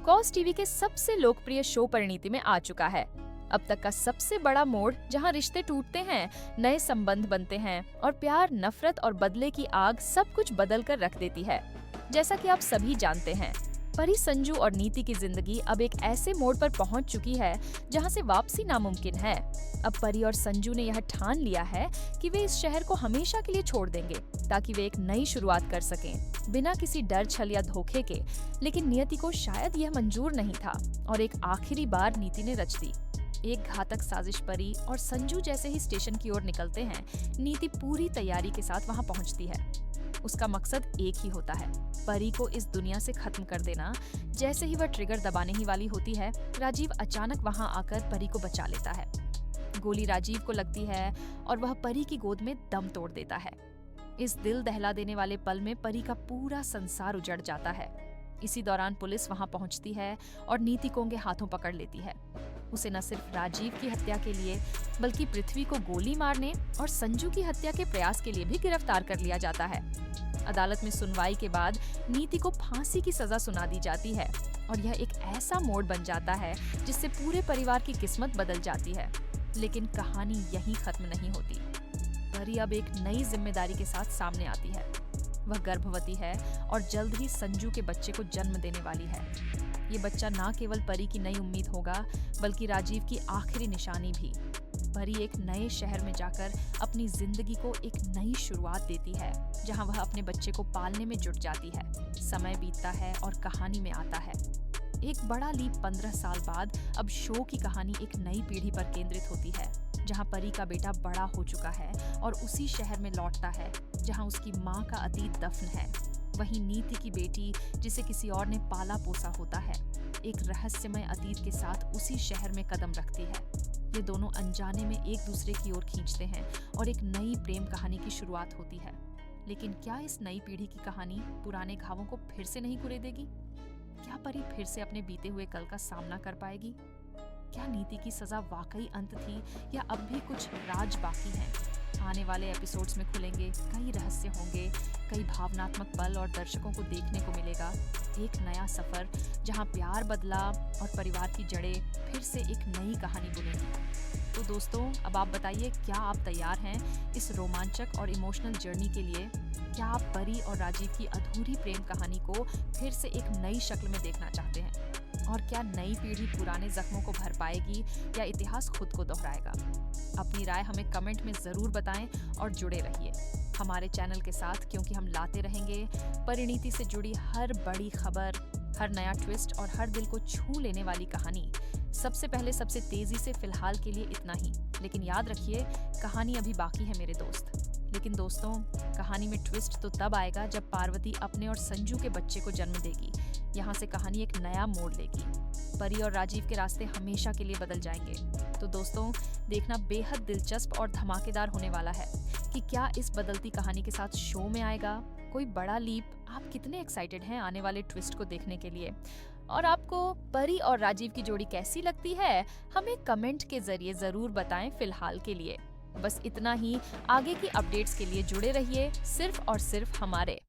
Cos TV के सबसे लोकप्रिय शो परिणीति में आ चुका है। अब तक का सबसे बड़ा मोड़ जहां रिश्ते टूटते हैं, नए संबंध बनते हैं और प्यार, नफरत और बदले की आग सब कुछ बदल कर रख देती है। जैसा कि आप सभी जानते हैं, परी, संजू और नीति की जिंदगी अब एक ऐसे मोड़ पर पहुंच चुकी है जहां से वापसी नामुमकिन है। अब परी और संजू ने यह ठान लिया है कि वे इस शहर को हमेशा के लिए छोड़ देंगे ताकि वे एक नई शुरुआत कर सकें, बिना किसी डर, छल या धोखे के। लेकिन नियति को शायद यह मंजूर नहीं था और एक आखिरी बार नीति ने रच दी। एक घातक साजिश परी और संजू जैसे ही स्टेशन की ओर निकलते हैं, नीति पूरी तैयारी के साथ वहां पहुंचती है। उसका मकसद एक ही होता है, परी को इस दुनिया से खत्म कर देना। जैसे ही वह ट्रिगर दबाने ही वाली होती है, राजीव अचानक वहां आकर परी को बचा लेता है। गोली राजीव को लगती है और वह परी की गोद में दम तोड़ देता है। इस दिल दहला देने वाले पल में परी का पूरा संसार उजड़ जाता है। इसी दौरान पुलिस वहां पहुंचती है और नीति को उनके हाथों पकड़ लेती है। उसे न सिर्फ राजीव की हत्या के लिए बल्कि पृथ्वी को गोली मारने और संजू की हत्या के प्रयास के लिए भी गिरफ्तार कर लिया जाता है। अदालत में सुनवाई के बाद नीति को फांसी की सजा सुना दी जाती है और यह एक ऐसा मोड़ बन जाता है जिससे पूरे परिवार की किस्मत बदल जाती है। लेकिन कहानी यहीं खत्म नहीं होती। परी अब एक नई जिम्मेदारी के साथ सामने आती है। वह गर्भवती है और जल्द ही संजू के बच्चे को जन्म देने वाली है। ये बच्चा न केवल परी की नई उम्मीद होगा बल्कि राजीव की आखिरी निशानी भी। परी एक नए शहर में जाकर अपनी जिंदगी को एक नई शुरुआत देती है, जहां वह अपने बच्चे को पालने में जुट जाती है। समय बीतता है और कहानी में आता है एक बड़ा लीप। 15 साल बाद अब शो की कहानी एक नई पीढ़ी पर केंद्रित होती है, जहां परी का बेटा बड़ा हो चुका है और उसी शहर में लौटता है जहां उसकी माँ का अतीत दफन है। वहीं नीति की बेटी, जिसे किसी और ने पाला पोसा होता है, एक रहस्यमय अतीत के साथ उसी शहर में कदम रखती है। ये दोनों अनजाने में एक दूसरे की ओर खींचते हैं और एक नई प्रेम कहानी की शुरुआत होती है। लेकिन क्या इस नई पीढ़ी की कहानी पुराने घावों को फिर से नहीं कुरेदेगी? क्या परी फिर से अपने बीते हुए कल का सामना कर पाएगी? क्या नीति की सजा वाकई अंत थी या अब भी कुछ राज बाकी हैं? आने वाले एपिसोड्स में खुलेंगे कई रहस्य होंगे, कई भावनात्मक पल और दर्शकों को देखने को मिलेगा एक नया सफर जहां प्यार बदला और परिवार की जड़ें फिर से एक नई कहानी बुनेगी। तो दोस्तों, अब आप बताइए, क्या आप तैयार हैं इस रोमांचक और इमोशनल जर्नी के लिए? क्या आप परी और राजीव की अधूरी प्रेम कहानी को फिर से एक नई शक्ल में देखना चाहते हैं? और क्या नई पीढ़ी पुराने जख्मों को भर पाएगी या इतिहास खुद को दोहराएगा? अपनी राय हमें कमेंट में जरूर बताएं और जुड़े रहिए हमारे चैनल के साथ, क्योंकि हम लाते रहेंगे परिणीति से जुड़ी हर बड़ी खबर, हर नया ट्विस्ट और हर दिल को छू लेने वाली कहानी। सबसे पहले, सबसे तेजी से फिलहाल के लिए इतना ही। लेकिन याद रखिए, कहानी अभी बाकी है मेरे दोस्त। लेकिन दोस्तों, कहानी में ट्विस्ट तो तब आएगा जब पार्वती अपने और संजू के बच्चे को जन्म देगी। यहाँ से कहानी एक नया मोड़ लेगी। परी और राजीव के रास्ते हमेशा के लिए बदल जाएंगे। तो दोस्तों, देखना बेहद दिलचस्प और धमाकेदार होने वाला है कि क्या इस बदलती कहानी के साथ शो में आएगा कोई बड़ा लीप। आप कितने एक्साइटेड हैं आने वाले ट्विस्ट को देखने के लिए? और आपको परी और राजीव की जोड़ी कैसी लगती है? हमें कमेंट के जरिए जरूर बताएं। फिलहाल के लिए बस इतना ही। आगे की अपडेट्स के लिए जुड़े रहिए सिर्फ और सिर्फ हमारे